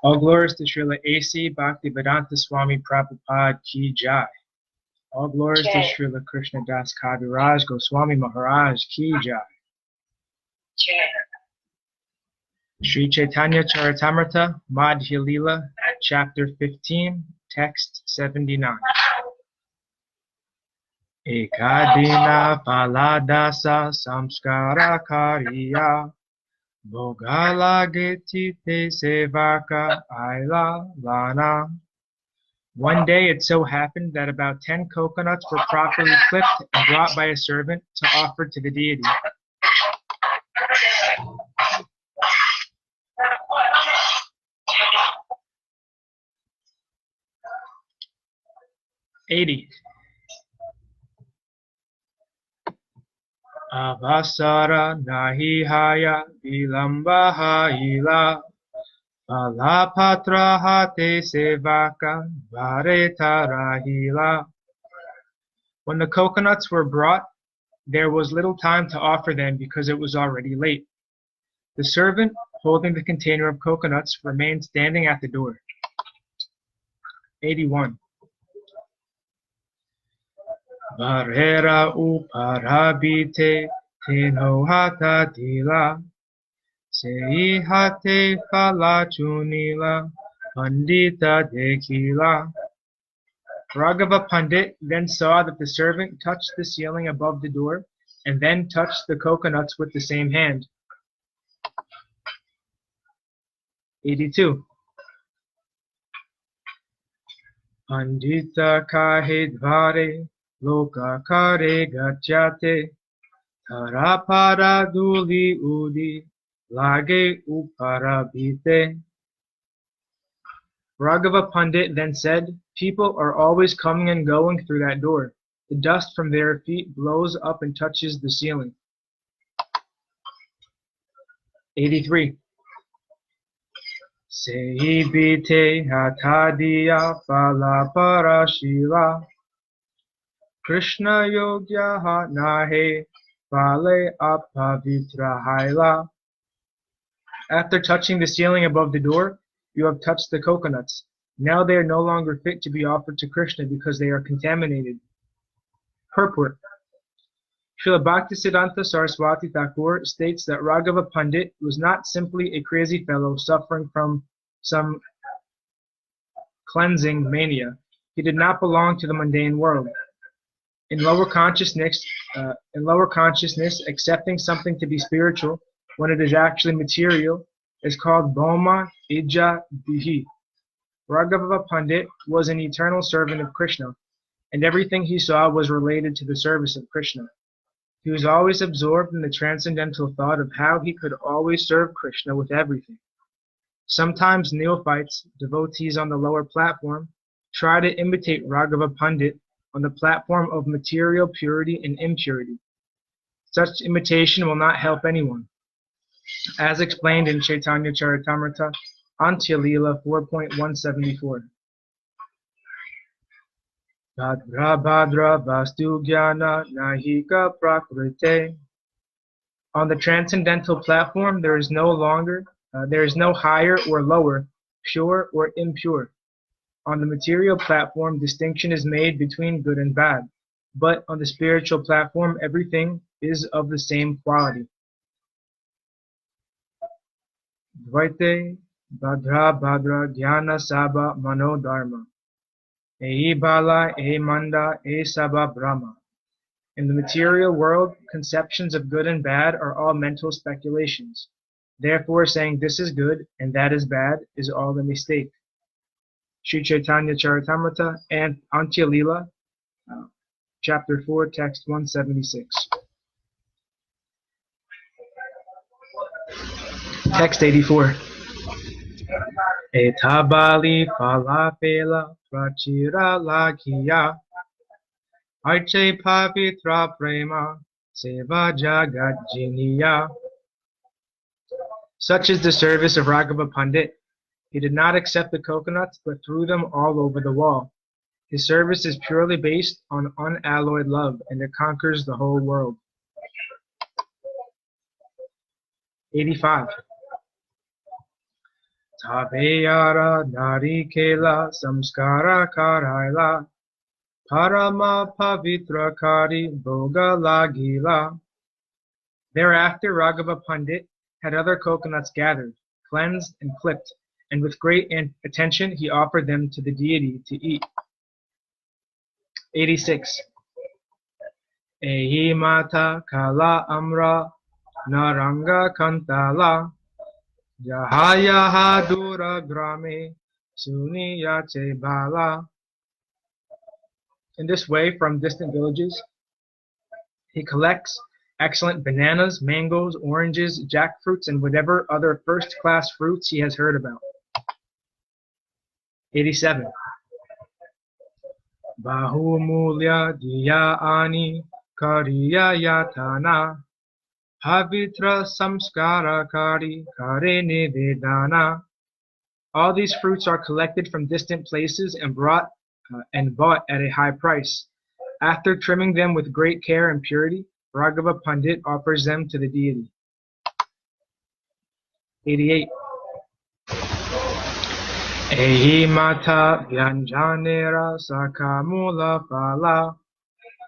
All glories to Srila A.C. Bhaktivedanta Swami Prabhupada Ki Jai. All glories to Srila Krishna Das Kaviraj Goswami Maharaj Ki Jai. Sri Chaitanya Charitamrta Madhya Lila, Chapter 15, Text 79. Ekadina paladasa samskara kariya Bogala getite sevaka aila lana. One day it so happened that about 10 coconuts were properly clipped and brought by a servant to offer to the deity. Avasara nahi haya vilamba haila Palapatra hate sevaka vareta rahila. When the coconuts were brought, there was little time to offer them because it was already late. The servant, holding the container of coconuts, remained standing at the door. 81. Varera uparabite tenohata dila Seihate falachunila pandita dekila. Raghava Pandit then saw that the servant touched the ceiling above the door and then touched the coconuts with the same hand. 82. Pandita kahe dvare loka kare gachyate Tarapada duli udi lage uparabite. Raghava Pandit then said, people are always coming and going through that door. The dust from their feet blows up and touches the ceiling. 83. Sehibite hatadiya palaparashila Krishna yogya nahe pale apavitra haila. After touching the ceiling above the door, you have touched the coconuts. Now they are no longer fit to be offered to Krishna because they are contaminated. Purport. Srila Bhaktisiddhanta Saraswati Thakur states that Raghava Pandit was not simply a crazy fellow suffering from some cleansing mania. He did not belong to the mundane world. In lower consciousness, accepting something to be spiritual when it is actually material is called Bhoma Ija Dihi. Raghava Pandit was an eternal servant of Krishna, and everything he saw was related to the service of Krishna. He was always absorbed in the transcendental thought of how he could always serve Krishna with everything. Sometimes neophytes, devotees on the lower platform, try to imitate Raghava Pandit on the platform of material purity and impurity. Such imitation will not help anyone. As explained in Chaitanya Charitamrta Madhya Lila 4.174. Bhadra Bhadra Vastu Jnana Nahika Prakrite. On the transcendental platform, there is no higher or lower, pure or impure. On the material platform, distinction is made between good and bad, but on the spiritual platform, everything is of the same quality. Dvaite Bhadra Bhadra Jnana Sabha Mano Dharma. Ei Bala, Ei Manda, Ei Sabha Brahma. In the material world, conceptions of good and bad are all mental speculations. Therefore, saying this is good and that is bad is all a mistake. Sri Chaitanya Charitamrta and Antya Lila, Chapter 4, Text 176. Text 84. Etabali falafela prachira lakiya Arche pavitra prema seva jagat jiniya. Such is the service of Raghava Pandit. He did not accept the coconuts, but threw them all over the wall. His service is purely based on unalloyed love, and it conquers the whole world. 85. Tabeyara narikela samskara karaila parama pavitra kari boga lagila. Thereafter Raghava Pandit had other coconuts gathered, cleansed and clipped, and with great attention he offered them to the deity to eat. 86. Ehi mata kala amra naranga kantala Jahaya hadura grame suniyate bala. In this way, from distant villages, he collects excellent bananas, mangoes, oranges, jackfruits, and whatever other first-class fruits he has heard about. 87. Bahumulya diya ani kariya yatana Pavitra samskara kari kare nivedana. All these fruits are collected from distant places and brought and bought at a high price. After trimming them with great care and purity, Raghava Pandit offers them to the deity. 88. Ehi mata vyanjanera sakamula pala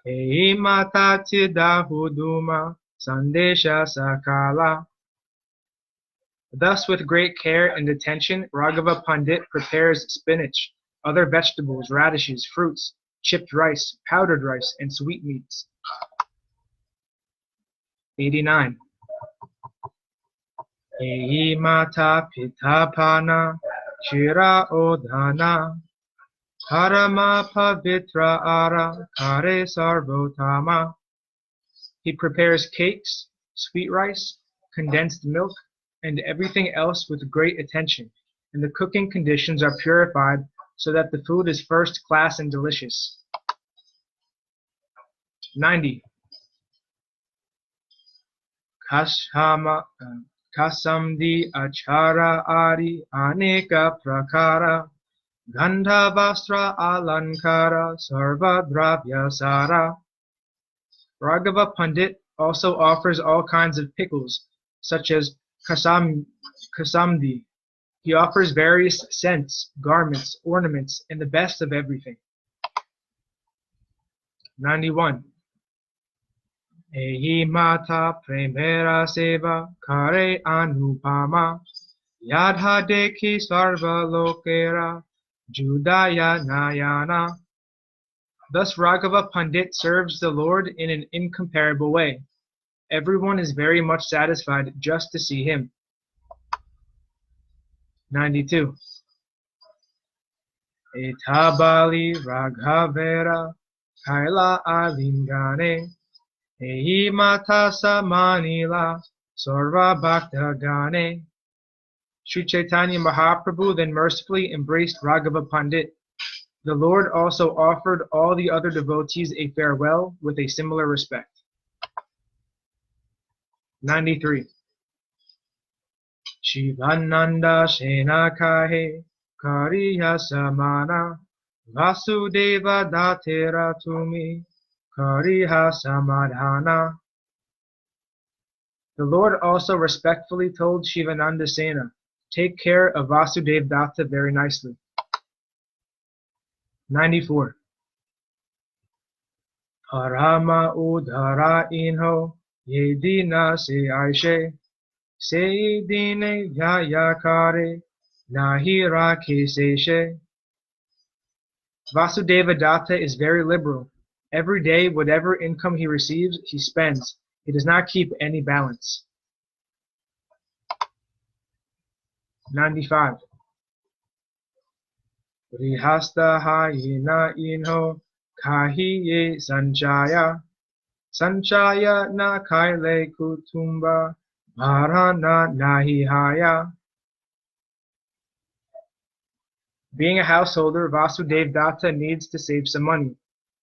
Ehi mata tidahuduma Sandesha Sakala. Thus, with great care and attention, Raghava Pandit prepares spinach, other vegetables, radishes, fruits, chipped rice, powdered rice, and sweetmeats. 89. Ehi mata pitapana shira odhana Parama pavitra ara kare sarvotama. He prepares cakes, sweet rice, condensed milk, and everything else with great attention, and the cooking conditions are purified so that the food is first class and delicious. 90. Kasamdi achara ari aneka prakara gandha vastra alankara sarva dravya sara. Raghava Pandit also offers all kinds of pickles, such as kasamdi. He offers various scents, garments, ornaments, and the best of everything. 91. Ehi mata premera seva kare anupama yadha dekhi sarva lokera judaya nayana. Thus Raghava Pandit serves the Lord in an incomparable way. Everyone is very much satisfied just to see him. 92. Etabali Raghavera Kaila Alingane Ehi Mata Samanila Sarva Bhakta Gane. Sri Chaitanya Mahaprabhu then mercifully embraced Raghava Pandit. The Lord also offered all the other devotees a farewell with a similar respect. 93. Shivananda Shena Kahe Kariya Samana Vasudeva Datera Tumi Kariya Samadhana. The Lord also respectfully told Shivananda Sena, take care of Vasudeva Datta very nicely. 94. Parama udhara inho yedina se aishe se dine yayakare nahi rakhe seshe. Vasudeva Datta is very liberal. Every day, whatever income he receives, he spends. He does not keep any balance. 95. Rihasta hayina inho kahiye sanchaya sanchaya na kaile kutumba bharana nahi haya. Being a householder, Vasudeva Datta needs to save some money.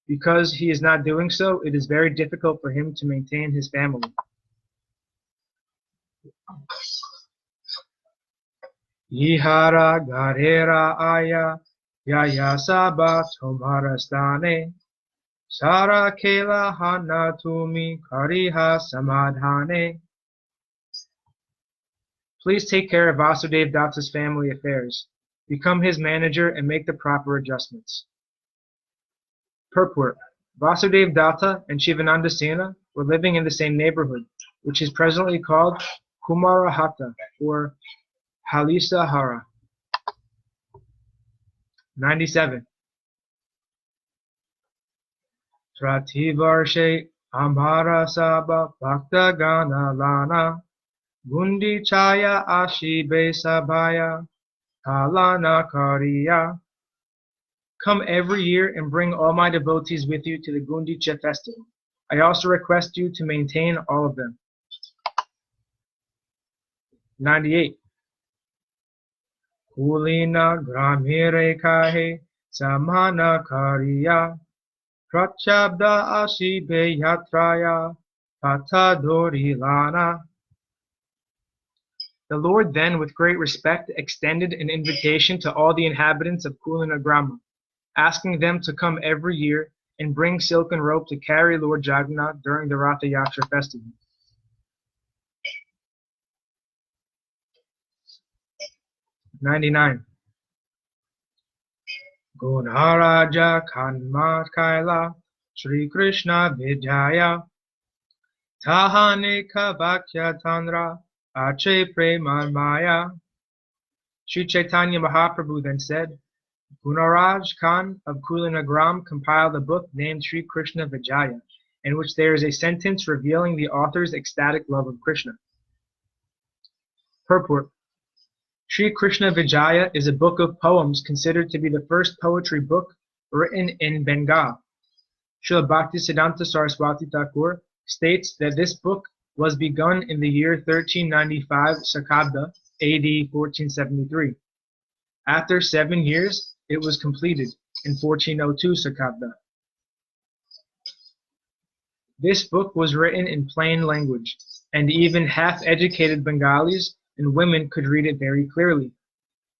Because he is not doing so, it is very difficult for him to maintain his family. Ihara garera aya yaya saba tomarastane sara kela hana tumi kariha samadhane. Please take care of Vasudev Datta's family affairs. Become his manager and make the proper adjustments. Purport. Vasudev Datta and Shivananda Sena were living in the same neighborhood, which is presently called Kumarahata or Halisahara. 97. Trativarshe Amara Saba Bhakta Gana Lana Gundi Chaya Ashibe Sabaya Kalana Kariya. Come every year and bring all my devotees with you to the Gundicha festival. I also request you to maintain all of them. 98. Kulina Gramire Kahe Samana Kariya Prachabda Ashibe Yatraya Patadori Lana. The Lord then, with great respect, extended an invitation to all the inhabitants of Kulina Grama, asking them to come every year and bring silken rope to carry Lord Jagannath during the Ratha Yatra festival. 99. Gunaraja Kanma Kaila Sri Krishna Vijaya Tahane Kavakya Tanra Ache Prema Maya. Sri Chaitanya Mahaprabhu then said, Gunaraj Khan of Kulinagram compiled a book named Sri Krishna Vijaya, in which there is a sentence revealing the author's ecstatic love of Krishna. Purport. Sri Krishna Vijaya is a book of poems considered to be the first poetry book written in Bengal. Srila Bhaktisiddhanta Saraswati Thakur states that this book was begun in the year 1395 Sakabda, AD 1473. After 7 years, it was completed in 1402 Sakabda. This book was written in plain language, and even half-educated Bengalis and women could read it very clearly.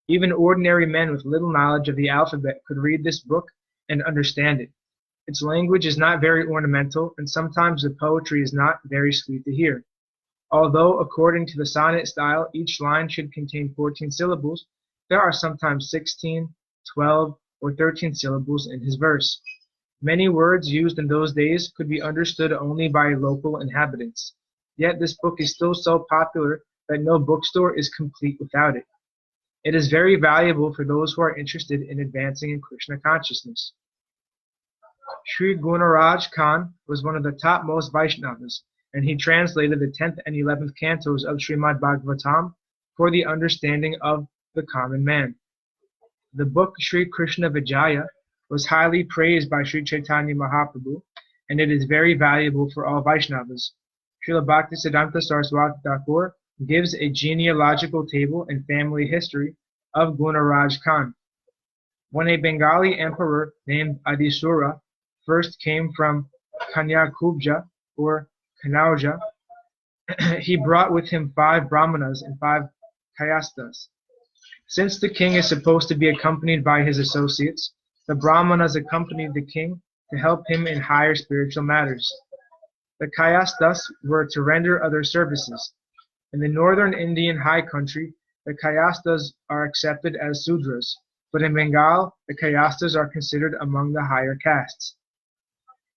Even ordinary men with little knowledge of the alphabet could read this book and understand it. Its language is not very ornamental, and sometimes the poetry is not very sweet to hear. Although, according to the sonnet style, each line should contain 14 syllables, there are sometimes 16, 12, or 13 syllables in his verse. Many words used in those days could be understood only by local inhabitants. Yet this book is still so popular that no bookstore is complete without it. It is very valuable for those who are interested in advancing in Krishna consciousness. Sri Gunaraj Khan was one of the topmost Vaishnavas, and he translated the 10th and 11th cantos of Srimad Bhagavatam for the understanding of the common man. The book Sri Krishna Vijaya was highly praised by Sri Chaitanya Mahaprabhu, and it is very valuable for all Vaishnavas. Srila Bhaktisiddhanta Saraswati Thakur gives a genealogical table and family history of Gunaraj Khan. When a Bengali emperor named Adisura first came from Kanyakubja or Kanauja, he brought with him 5 brahmanas and 5 kayastas. Since the king is supposed to be accompanied by his associates, the brahmanas accompanied the king to help him in higher spiritual matters. The kayastas were to render other services. In the northern Indian high country, the kayastas are accepted as Sudras, but in Bengal, the kayastas are considered among the higher castes.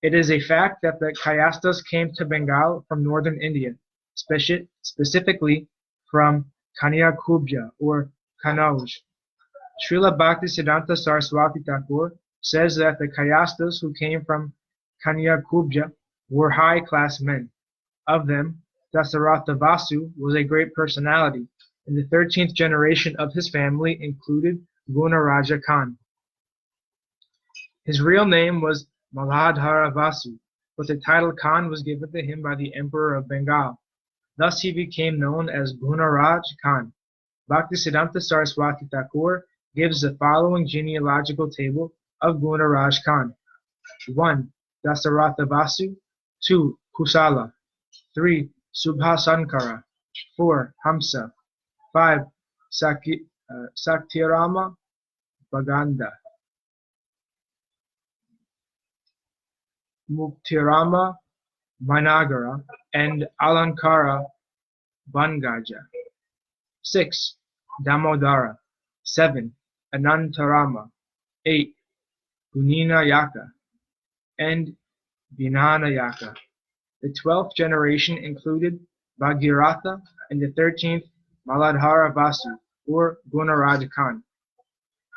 It is a fact that the kayastas came to Bengal from northern India, specifically from Kanyakubja or Kanauj. Srila Bhaktisiddhanta Saraswati Thakur says that the kayastas who came from Kanyakubja were high-class men. Of them, Dasaratha Vasu was a great personality, and the 13th generation of his family included Gunaraja Khan. His real name was Maladhara Vasu, but the title Khan was given to him by the Emperor of Bengal. Thus he became known as Gunaraj Khan. Bhaktisiddhanta Saraswati Thakur gives the following genealogical table of Gunaraj Khan. 1. Dasaratha Vasu. 2. Kusala. 3. Subhasankara. 4. Hamsa. 5. Saktirama Baganda. Muktirama Managara and Alankara Bangaja. 6. Damodara. 7. Anantarama. 8. Guninayaka. And Vinanayaka. The 12th generation included Bhagiratha and the 13th Maladhara Vasu, or Gunaraj Khan.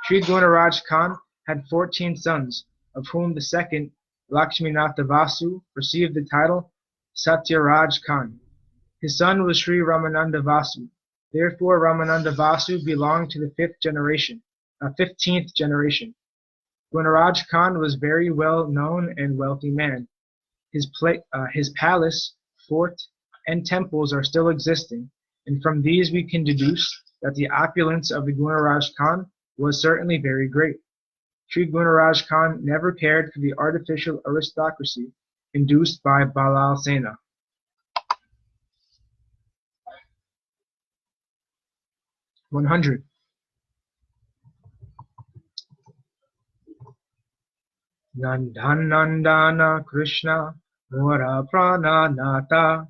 Sri Gunaraj Khan had 14 sons, of whom the second, Lakshminatha Vasu, received the title Satyaraj Khan. His son was Sri Ramananda Vasu. Therefore, Ramananda Vasu belonged to the 15th generation. Gunaraj Khan was very well known and wealthy man. His palace, fort, and temples are still existing, and from these we can deduce that the opulence of the Gunaraj Khan was certainly very great. Sri Gunaraj Khan never cared for the artificial aristocracy induced by Balal Sena. (100) Nandana Krishna Mora Prana Nata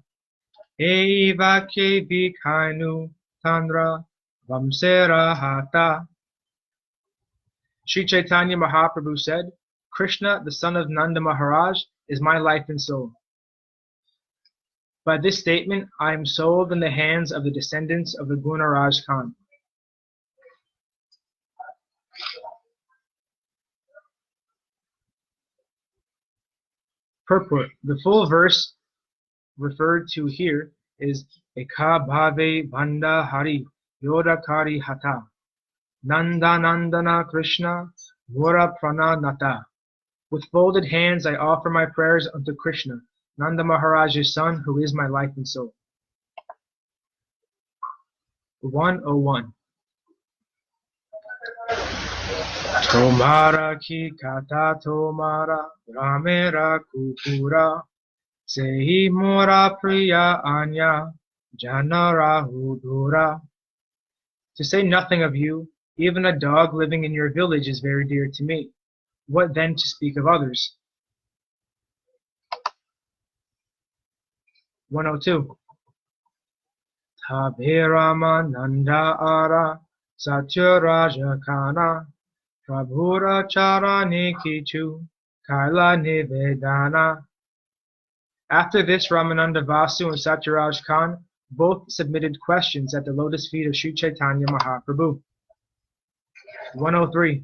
Eva Ke Bikainu Tandra Vamsera Hata. Sri Chaitanya Mahaprabhu said, Krishna, the son of Nanda Maharaj, is my life and soul. By this statement, I am sold in the hands of the descendants of the Gunaraj Khan. Purport. The full verse referred to here is Eka Bhave Bhanda Hari Yoda Kari Hata Nanda Nandana Krishna Mura Prana Nata. With folded hands I offer my prayers unto Krishna, Nanda Maharaj's son, who is my life and soul. 101. Tomara ki kata tomara ramera kukura sehi mora priya anya janara hudura. To say nothing of you, even a dog living in your village is very dear to me. What then to speak of others? 102. Tabherama nanda ara satyaraja kana prabhura charane kichu kaila nivedana. After this, Ramananda Vasu and Satyaraj Khan both submitted questions at the lotus feet of Sri Chaitanya Mahaprabhu. 103.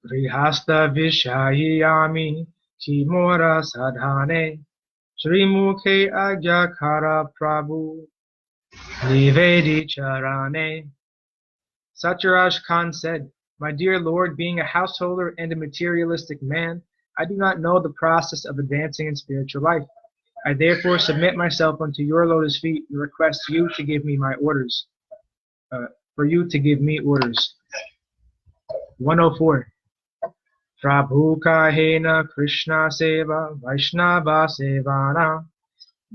Grihasta Vishayami Kimora Sadhane Sri Mukhe Agyakara Prabhu Nivedi Charane. Satyaraj Khan said, My dear Lord, being a householder and a materialistic man, I do not know the process of advancing in spiritual life. I therefore submit myself unto your lotus feet and request you to give me my orders. For you to give me orders. 104. Prabhu kahena Krishna seva Vaishnava sevana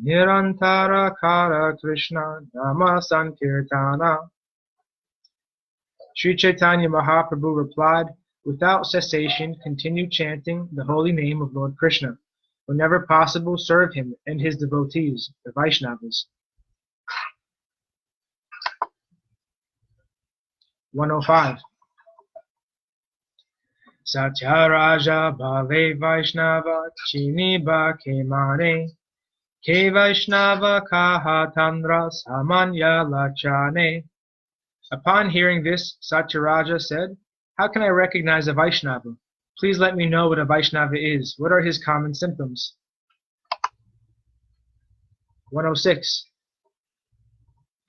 Nirantara kara Krishna Nama Sankirtana. Sri Chaitanya Mahaprabhu replied, Without cessation continue chanting the holy name of Lord Krishna. Whenever possible, serve him and his devotees, the Vaishnavas. 105. Satyaraja Bhave Vaishnava Chini Ba Kemane Ke Vaishnava Kaha Tandra Samanya Lachane. Upon hearing this, Satyaraja said, How can I recognize a Vaishnava? Please let me know what a Vaishnava is. What are his common symptoms? 106.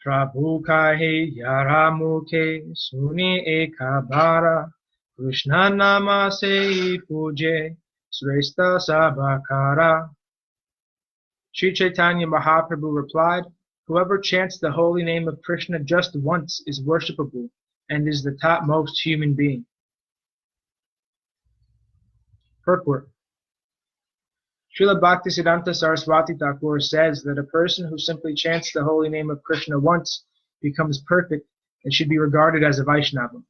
Prabhu kahe yara mukhe suni ekabara Krishna nama se puje sresta sabakara. Sri Chaitanya Mahaprabhu replied, Whoever chants the holy name of Krishna just once is worshipable and is the topmost human being. Purport. Srila Bhaktisiddhanta Saraswati Thakur says that a person who simply chants the holy name of Krishna once becomes perfect and should be regarded as a Vaishnava.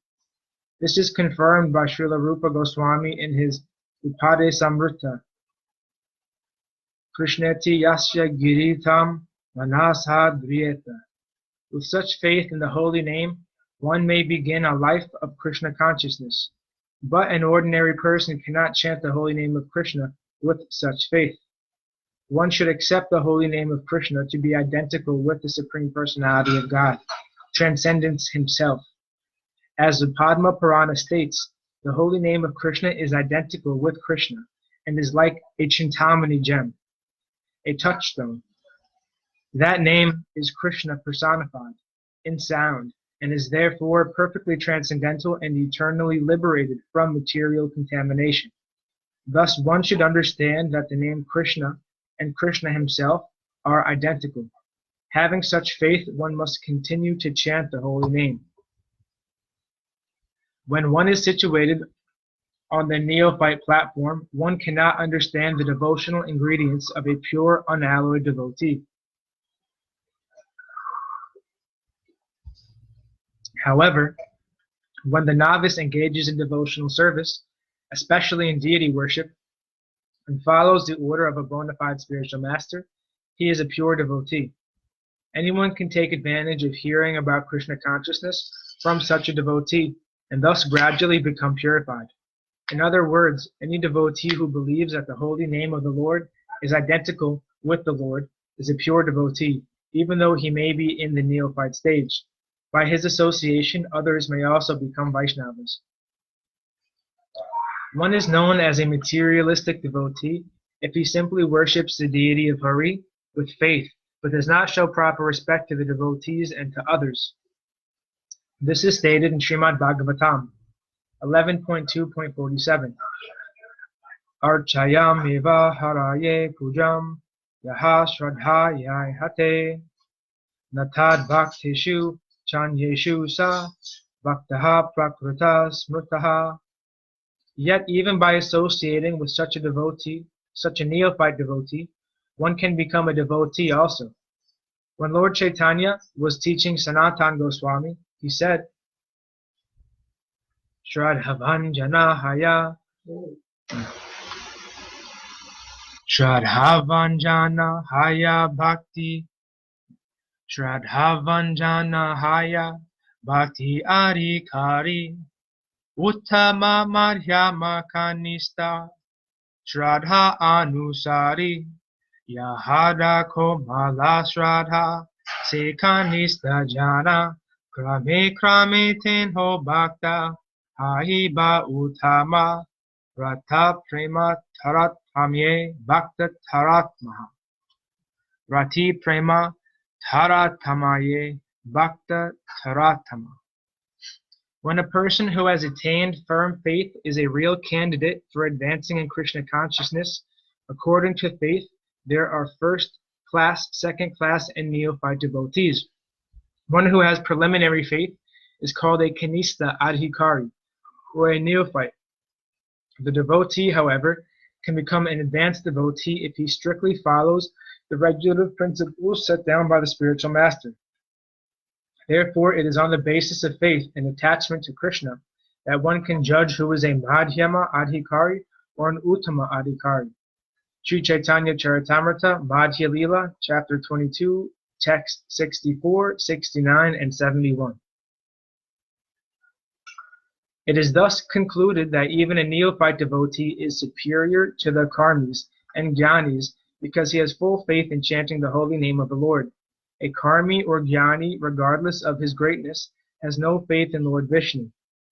This is confirmed by Srila Rupa Goswami in his Upade Samrita. Krishneti yasya giritam manasa driyeta With such faith in the holy name, one may begin a life of Krishna consciousness. But an ordinary person cannot chant the holy name of Krishna with such faith. One should accept the holy name of Krishna to be identical with the Supreme Personality of God, Transcendence Himself. As the Padma Purana states, the holy name of Krishna is identical with Krishna and is like a Chintamani gem, a touchstone. That name is Krishna personified in sound and is therefore perfectly transcendental and eternally liberated from material contamination. Thus, one should understand that the name Krishna and Krishna himself are identical. Having such faith, one must continue to chant the holy name. When one is situated on the neophyte platform, one cannot understand the devotional ingredients of a pure, unalloyed devotee. However, when the novice engages in devotional service, especially in deity worship, and follows the order of a bona fide spiritual master, he is a pure devotee. Anyone can take advantage of hearing about Krishna consciousness from such a devotee and thus gradually become purified. In other words, any devotee who believes that the holy name of the Lord is identical with the Lord is a pure devotee, even though he may be in the neophyte stage. By his association, others may also become Vaishnavas. One is known as a materialistic devotee if he simply worships the deity of Hari with faith, but does not show proper respect to the devotees and to others. This is stated in Srimad Bhagavatam 11.2.47. Archayam eva haraye pujam yaha shraddhaya hate natad bhaktishu chanyeshu sa bhaktaha prakrita smrtaha. Yet even by associating with such a devotee, such a neophyte devotee, one can become a devotee also. When Lord Chaitanya was teaching Sanatana Goswami, he said, Shraddhavanjana haya bhakti Shraddhavanjana haya bhakti adhikari Uttama madhyama kanista Shraddha anusari Yahada komala Shraddha se kanista jana Krame krame tenho bhakta Ahiba uttama Rata prema tarathamye bhakta taratmaha Rati prema taratamaye bhakta taratama. When a person who has attained firm faith is a real candidate for advancing in Krishna consciousness, according to faith, there are first class, second class, and neophyte devotees. One who has preliminary faith is called a kanista adhikari, or a neophyte. The devotee, however, can become an advanced devotee if he strictly follows the regulative principles set down by the spiritual master. Therefore, it is on the basis of faith and attachment to Krishna that one can judge who is a Madhyama Adhikari or an Uttama Adhikari. Sri Chaitanya Charitamrta Madhya Lila, Chapter 22, Text 64, 69, and 71. It is thus concluded that even a neophyte devotee is superior to the karmis and jnanis because he has full faith in chanting the holy name of the Lord. A karmi or jnani, regardless of his greatness, has no faith in Lord Vishnu,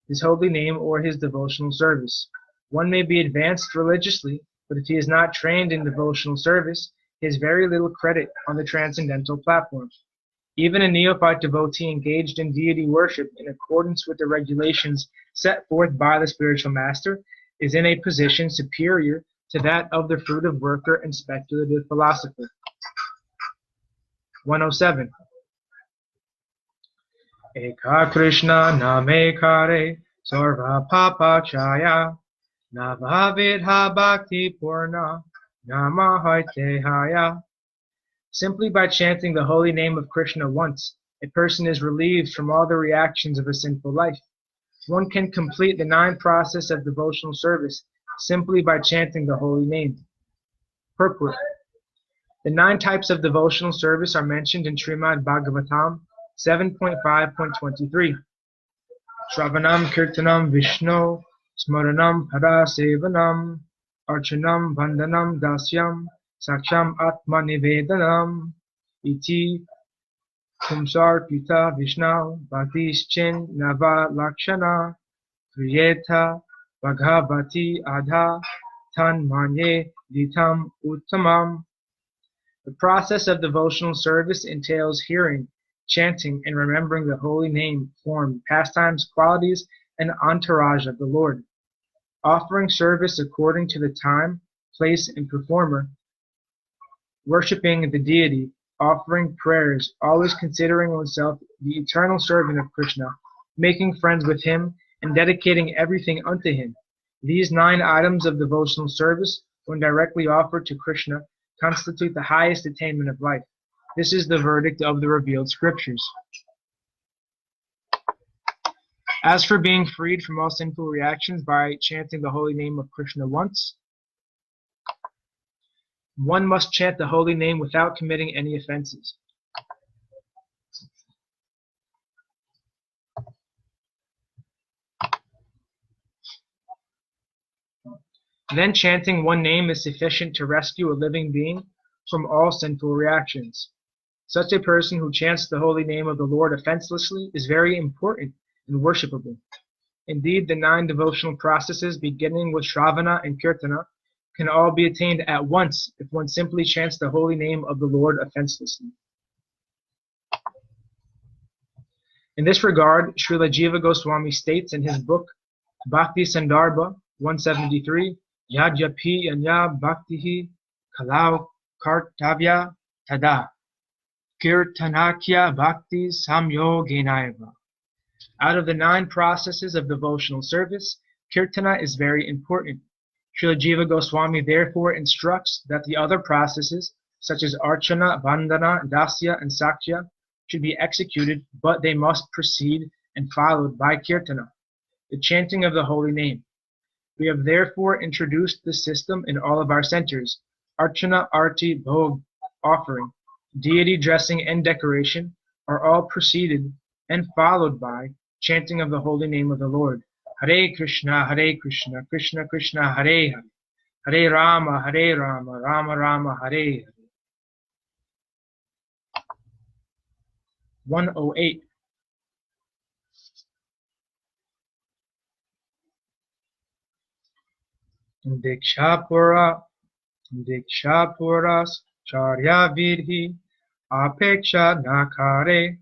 his holy name, or his devotional service. One may be advanced religiously, but if he is not trained in devotional service, he has very little credit on the transcendental platform. Even a neophyte devotee engaged in deity worship in accordance with the regulations set forth by the spiritual master is in a position superior to that of the fruitive worker and speculative philosopher. 107. Eka Krishna name kare sarva papa chaya navavidha bhakti purna namahaite haya. Simply by chanting the holy name of Krishna once, a person is relieved from all the reactions of a sinful life. One can complete the 9 process of devotional service simply by chanting the holy name. Purport. The 9 types of devotional service are mentioned in Srimad Bhagavatam 7.5.23. Shravanam Kirtanam Vishnu Smaranam Parasevanam Archanam Vandanam Dasyam Saksham Atma Nivedanam Iti Kumsar Pita Vishnu Bhatischin Nava Lakshana Kriyeta Bhagavati Adha Tan Manye Ditam Uttamam. The process of devotional service entails hearing, chanting, and remembering the holy name, form, pastimes, qualities, and entourage of the Lord. Offering service according to the time, place, and performer. Worshipping the deity, offering prayers, always considering oneself the eternal servant of Krishna, making friends with him, and dedicating everything unto him. These 9 items of devotional service, when directly offered to Krishna, constitute the highest attainment of life. This is the verdict of the revealed scriptures. As for being freed from all sinful reactions by chanting the holy name of Krishna once, one must chant the holy name without committing any offenses. Then chanting one name is sufficient to rescue a living being from all sinful reactions. Such a person who chants the holy name of the Lord offenselessly is very important and worshipable. Indeed, the 9 devotional processes, beginning with Shravana and Kirtana, can all be attained at once if one simply chants the holy name of the Lord offenselessly. In this regard, Srila Jiva Goswami states in his book Bhakti Sandarbha 173, Yajyapi Yanya Bhaktihi Kalau Kartavya Tada Kirtanakya Bhakti Samyogenaiva. Out of the 9 processes of devotional service, Kirtana is very important. Srila Jiva Goswami therefore instructs that the other processes, such as Archana, Vandana, Dasya, and Sakya, should be executed, but they must precede and followed by Kirtana, the chanting of the holy name. We have therefore introduced this system in all of our centers. Archana, Arti, Bhog, offering, deity dressing, and decoration are all preceded and followed by chanting of the holy name of the Lord. Hare Krishna, Krishna Krishna, Hare Hare, Hare Rama, Rama Rama, Hare Hare. 108. Dikshapuras Charya Vidhi Apeksha Nakare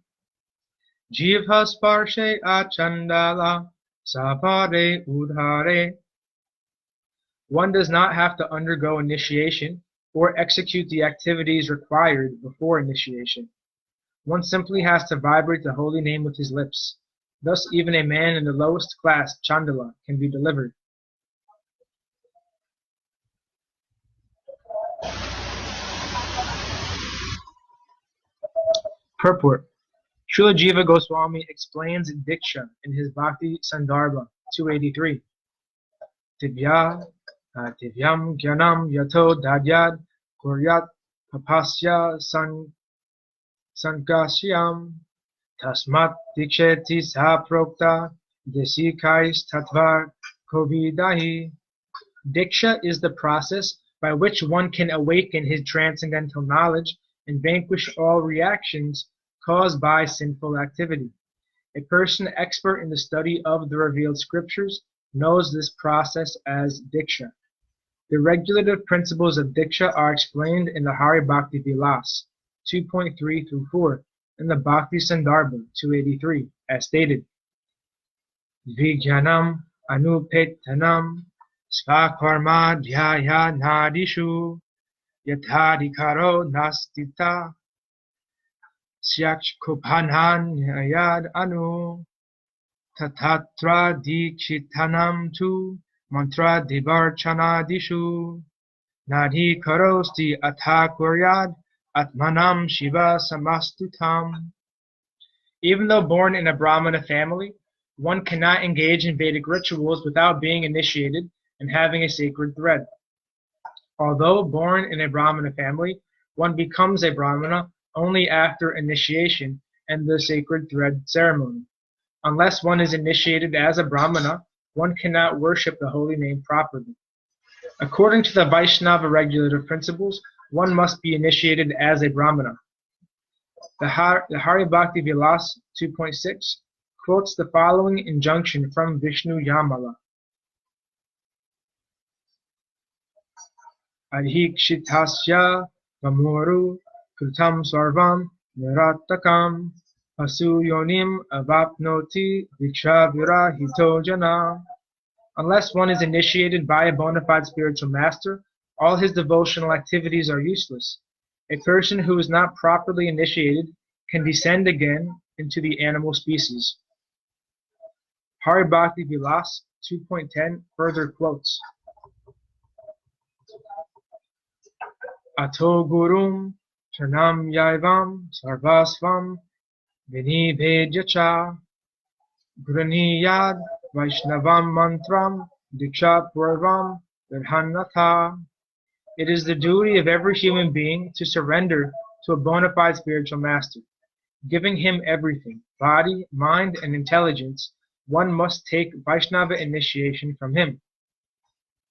Jivha Sparshe Achandala Sapare Udhare. One does not have to undergo initiation or execute the activities required before initiation. One simply has to vibrate the holy name with his lips. Thus, even a man in the lowest class, Chandala, can be delivered. Purport. Srila Jiva Goswami explains Diksha in his Bhakti Sandarbha 283. Divyam Gyanam Yato Dadyad Kuryat Papasya Sankasyam Tasmat Diksheti Saprokta Desikais Tatva Kovidahi. Diksha is the process by which one can awaken his transcendental knowledge and vanquish all reactions caused by sinful activity. A person expert in the study of the revealed scriptures knows this process as Diksha. The regulative principles of Diksha are explained in the Hari Bhakti Vilas 2.3 through 4 and the Bhakti Sandarbha 283 as stated. Vijnanam Anupetanam Svakarma Dhyaya Nadishu Yathadikaro Nastita Syaksh Kuphanhan Yad Anu Tatatra Dikshitanam Tu Mantra Divarchana Dishu Nadhi Karosti Athakuryad Atmanam Shiva Samastutam. Even though born in a Brahmana family, one cannot engage in Vedic rituals without being initiated and having a sacred thread. Although born in a Brahmana family, one becomes a Brahmana only after initiation and the sacred thread ceremony. Unless one is initiated as a Brahmana, one cannot worship the holy name properly. According to the Vaishnava regulative principles, one must be initiated as a Brahmana. The Hari Bhakti Vilas 2.6 quotes the following injunction from Vishnu Yamala. Adhikshitasya Vamoru Kritam Sarvam Niratakam Pasu Yonim Avapnoti Vikshavira Hito Jana. Unless one is initiated by a bona fide spiritual master, all his devotional activities are useless. A person who is not properly initiated can descend again into the animal species. Hari Bhakti Vilas 2.10 further quotes, Ato Gurum Chanam Yaivam Sarvasvam Vinibhedyacha Graniyad Vaishnavam Mantram Diksha Purvam Vidhanatha. It is the duty of every human being to surrender to a bona fide spiritual master. Giving him everything, body, mind, and intelligence, one must take Vaishnava initiation from him.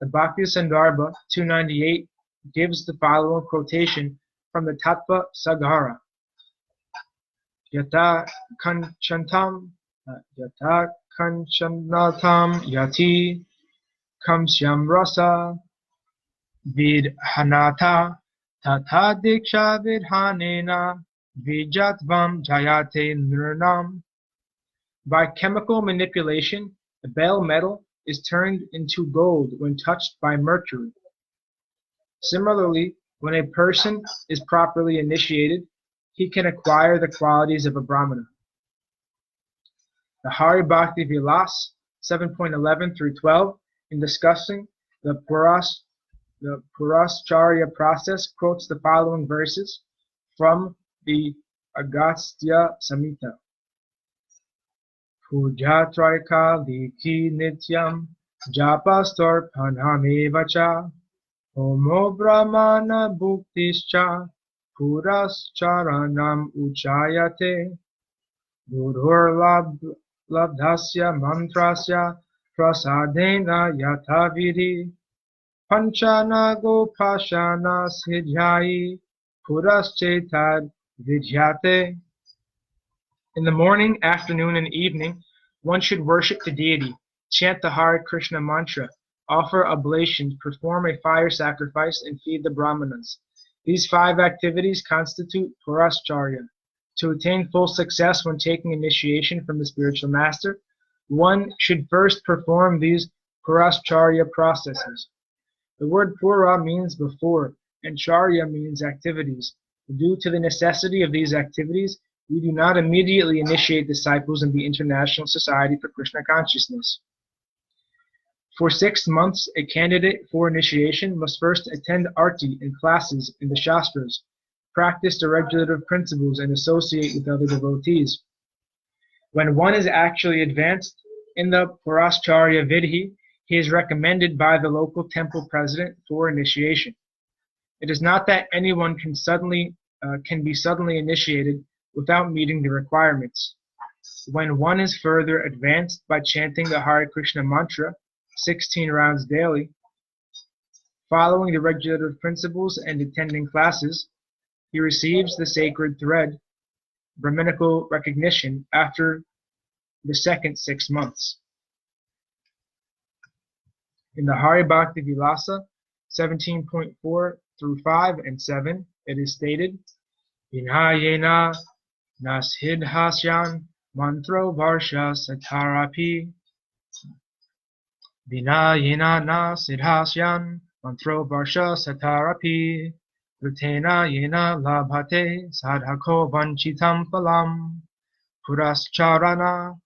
The Bhakti Sandarbha 298 gives the following quotation from the Tattva Sagara. Yata kanchantam yati kamsyam rasa vidhanata tata diksha vidhanena vijatvam jayate nirnam. By chemical manipulation, the bell metal is turned into gold when touched by mercury. Similarly, when a person is properly initiated, he can acquire the qualities of a Brahmana. The Hari Bhakti Vilas 7.11 through 12, in discussing the Purascharya process, quotes the following verses from the Agastya Samhita. Pujatraika Liki Nityam Japastor Panamevacha Homo Brahmana Bhuktischa Purascharanam Uchayate Gurur Labdhasya Mantrasya Prasadena Yathaviri Panchana Gopashana Siddhyayi Puraschetad Vidyate. In the morning, afternoon, and evening, one should worship the deity, chant the Hare Krishna mantra, offer oblations, perform a fire sacrifice, and feed the Brahmanas. These 5 activities constitute Purascharya. To attain full success when taking initiation from the spiritual master, one should first perform these Purascharya processes. The word Pura means before, and Charya means activities. Due to the necessity of these activities, we do not immediately initiate disciples in the International Society for Krishna Consciousness. For 6 months, a candidate for initiation must first attend arti and classes in the Shastras, practice the regulative principles, and associate with other devotees. When one is actually advanced in the Purascharya Vidhi, he is recommended by the local temple president for initiation. It is not that anyone can be suddenly initiated without meeting the requirements. When one is further advanced by chanting the Hare Krishna mantra 16 rounds daily, following the regulative principles and attending classes, he receives the sacred thread, Brahminical recognition, after the second 6 months. In the Hari Bhakti Vilasa 17.4 through 5 and 7, it is stated, Vinayena Nashidhasyan Mantro Varsha Satarapi Vinayena Nashidhasyan Mantro Varsha Satarapi Rutena Yena Labhate Sadhako Vanchitam Phalam Purascharana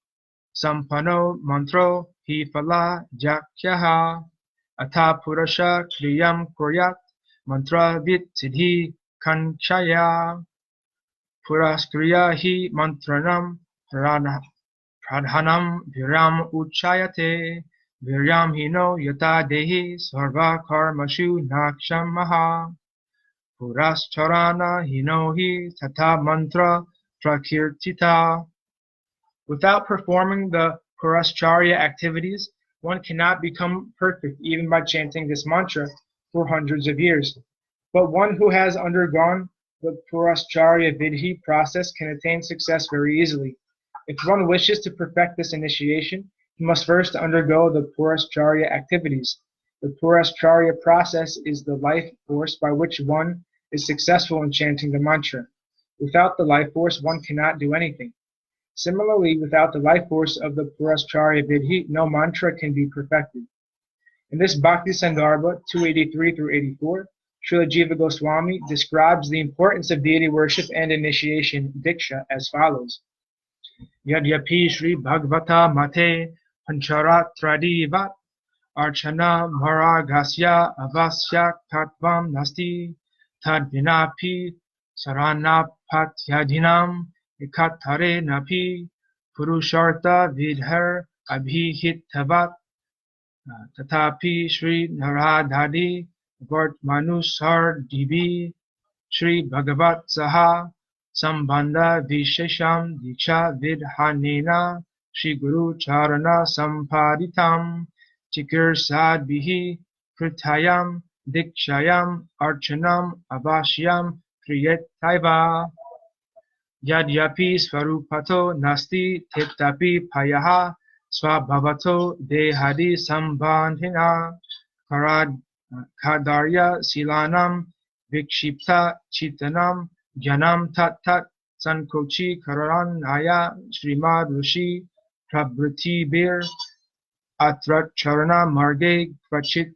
Sampano Mantro Hi Phala Jakyaha Ata Purasha Kriyam Kuryat Mantra Vit Siddhi Kanchaya Puraskriya Hi Mantranam Pradhanam Viram Uchayate Viryam Hino Yata Dehi Sarva Karmashu Nakshamaha Purascharana Hino Hi Tata Mantra prakirtita. Without performing the Purascharya activities, one cannot become perfect even by chanting this mantra for hundreds of years. But one who has undergone the Purascharya Vidhi process can attain success very easily. If one wishes to perfect this initiation, he must first undergo the Purascharya activities. The Purascharya process is the life force by which one is successful in chanting the mantra. Without the life force, one cannot do anything. Similarly, without the life force of the Purascharya Vidhi, no mantra can be perfected. In this Bhakti Sandarbha 283 through 84, Srila Jiva Goswami describes the importance of deity worship and initiation diksha as follows. Yadyapi Shri Bhagavata Mate Pancharatradivat Archana Maragasya Avasya Tattvam Nasti Tadvinapi Saranapatyadhinam Ekatare Napi Purushartha Vidhar Abhihitavat Tatapi Shri Naradhadi Vartmanusar Dibi Shri Bhagavat Saha Sambandha Vishesham Diksha Vidhanena Shri Guru Charana Sampaditam Chikir Sadbihi Pritayam Dikshayam Archanam Avashyam Priyetaiva Yadyapi Swarupato Nasti Tetapi Payaha Swabhavato Dehadi Sambandhina Kadarya Silanam Vikshipta Chitanam Jnanam Tat Tat Sankochi Karanaya Srimad Rishi Prabhriti Atrat Charana Marge Krachit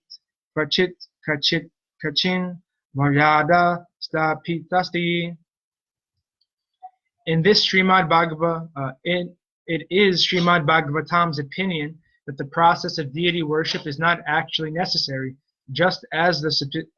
Kachin Maryada Stapitasti. In this Srimad Bhagava, it is Srimad Bhagavatam's opinion that the process of deity worship is not actually necessary, just as the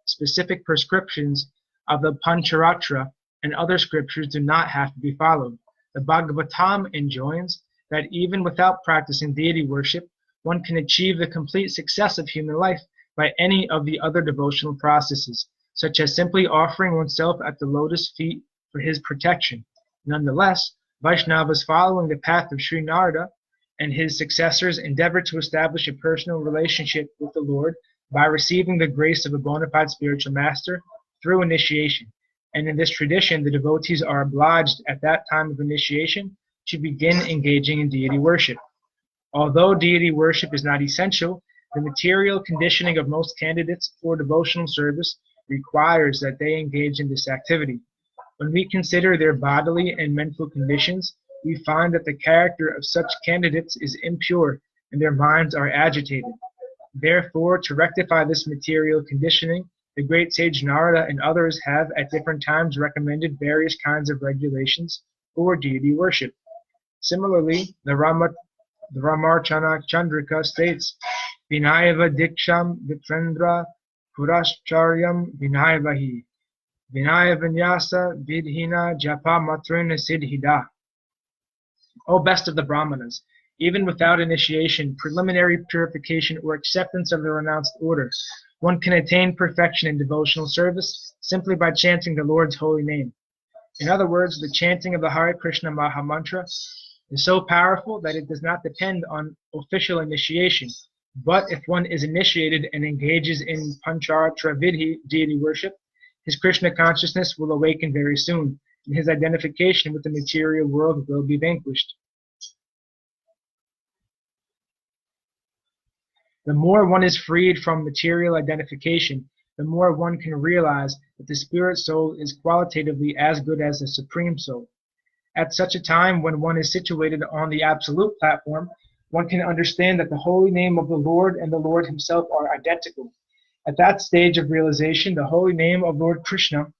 specific prescriptions of the Pancharatra and other scriptures do not have to be followed. The Bhagavatam enjoins that even without practicing deity worship, one can achieve the complete success of human life by any of the other devotional processes, such as simply offering oneself at the lotus feet for his protection. Nonetheless, Vaishnavas following the path of Sri Narada and his successors endeavor to establish a personal relationship with the Lord by receiving the grace of a bona fide spiritual master through initiation. And in this tradition, the devotees are obliged at that time of initiation to begin engaging in deity worship. Although deity worship is not essential, the material conditioning of most candidates for devotional service requires that they engage in this activity. When we consider their bodily and mental conditions, we find that the character of such candidates is impure and their minds are agitated. Therefore, to rectify this material conditioning, the great sage Narada and others have at different times recommended various kinds of regulations for deity worship. Similarly, the Ramarchana Chandrika states, Vinayava Diksham Vitrendra Purascharyam Vinayavahi Vinaya Vinyasa Vidhina Japa Matrina Siddhida. O best of the Brahmanas, even without initiation, preliminary purification, or acceptance of the renounced order, one can attain perfection in devotional service simply by chanting the Lord's holy name. In other words, the chanting of the Hare Krishna Maha Mantra is so powerful that it does not depend on official initiation. But if one is initiated and engages in Pancharatra Vidhi, deity worship, his Krishna consciousness will awaken very soon, and his identification with the material world will be vanquished. The more one is freed from material identification, the more one can realize that the spirit soul is qualitatively as good as the supreme soul. At such a time, when one is situated on the absolute platform, one can understand that the holy name of the Lord and the Lord himself are identical. At that stage of realization, the holy name of Lord Krishna,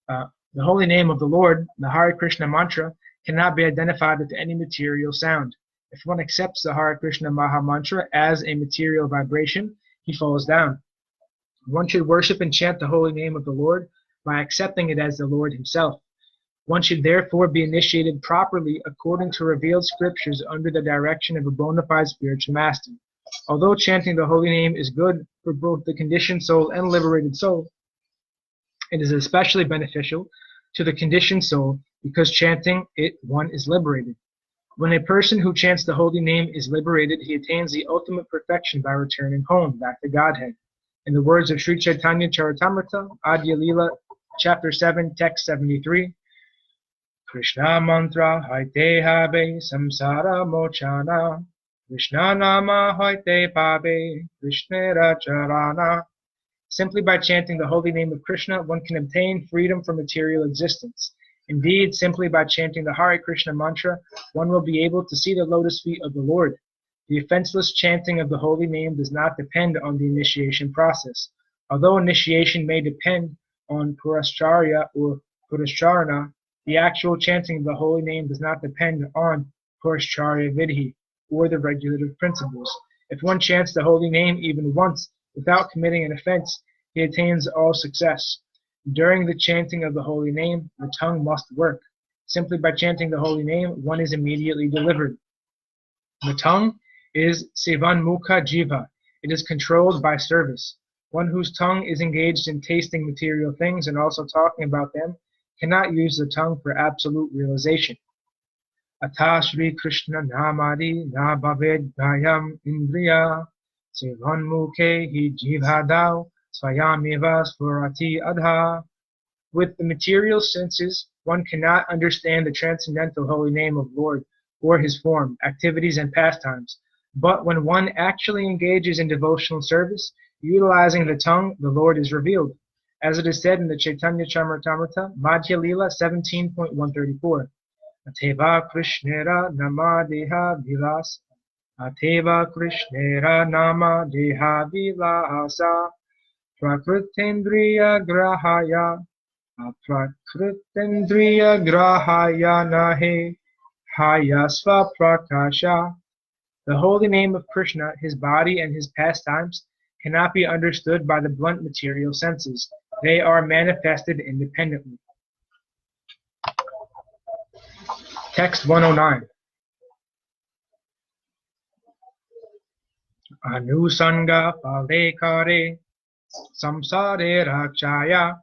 the holy name of the Lord, the Hare Krishna mantra, cannot be identified with any material sound. If one accepts the Hare Krishna Maha Mantra as a material vibration, he falls down. One should worship and chant the holy name of the Lord by accepting it as the Lord himself. One should therefore be initiated properly according to revealed scriptures under the direction of a bona fide spiritual master. Although chanting the holy name is good for both the conditioned soul and liberated soul, it is especially beneficial to the conditioned soul, because chanting it one is liberated. When a person who chants the holy name is liberated, he attains the ultimate perfection by returning home, back to Godhead. In the words of Sri Chaitanya Charitamrta Madhya Lila, Chapter 7, Text 73, Krishna mantra haite habe samsara mochana, Krishna nama haite pabe, Krishnera charana. Simply by chanting the holy name of Krishna, one can obtain freedom from material existence. Indeed, simply by chanting the Hare Krishna mantra, one will be able to see the lotus feet of the Lord. The offenseless chanting of the holy name does not depend on the initiation process. Although initiation may depend on Purascharya or Purascharana, the actual chanting of the holy name does not depend on Purascharya Vidhi or the regulative principles. If one chants the holy name even once without committing an offense, he attains all success. During the chanting of the holy name, the tongue must work. Simply by chanting the holy name, one is immediately delivered. The tongue is Sevanmukha Jiva. It is controlled by service. One whose tongue is engaged in tasting material things and also talking about them cannot use the tongue for absolute realization. Atha Shri Krishna Namadi Na Bhaved Gayam Indriya Sevanmukhe Hi Jivhadao Swayamiva Spurati Adha. With the material senses, one cannot understand the transcendental holy name of Lord or his form, activities, and pastimes. But when one actually engages in devotional service, utilizing the tongue, the Lord is revealed. As it is said in the Chaitanya Charitamrta Madhya Lila 17.134, Ateva Krishnera Nama Deha Vilas, Ateva Krishnera Nama Deha Vilasa, Prakritendriya Grahaya, Aprakritendriya Grahaya Nahe, Hayasva Prakasha. The holy name of Krishna, his body and his pastimes, cannot be understood by the blunt material senses. They are manifested independently. Text 109. Anusanga Palekare Samsare Rakshaya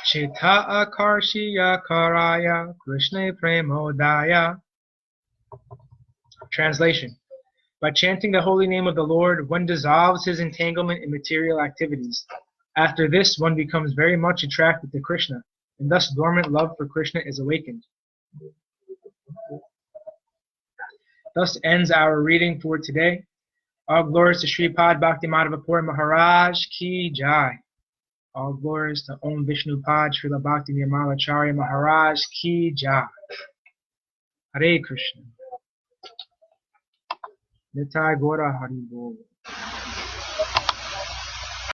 Chita Akarshiya Karaya Krishna Premodaya. Translation. By chanting the holy name of the Lord, one dissolves his entanglement in material activities. After this, one becomes very much attracted to Krishna, and thus dormant love for Krishna is awakened. Thus ends our reading for today. All glories to Sripad Bhakti Madhava Puri Maharaj Ki Jai. All glories to Om Vishnupad Srila Bhakti Nirmala Acharya Maharaj Ki Jai. Hare Krishna. Nitai Gaura Haribol.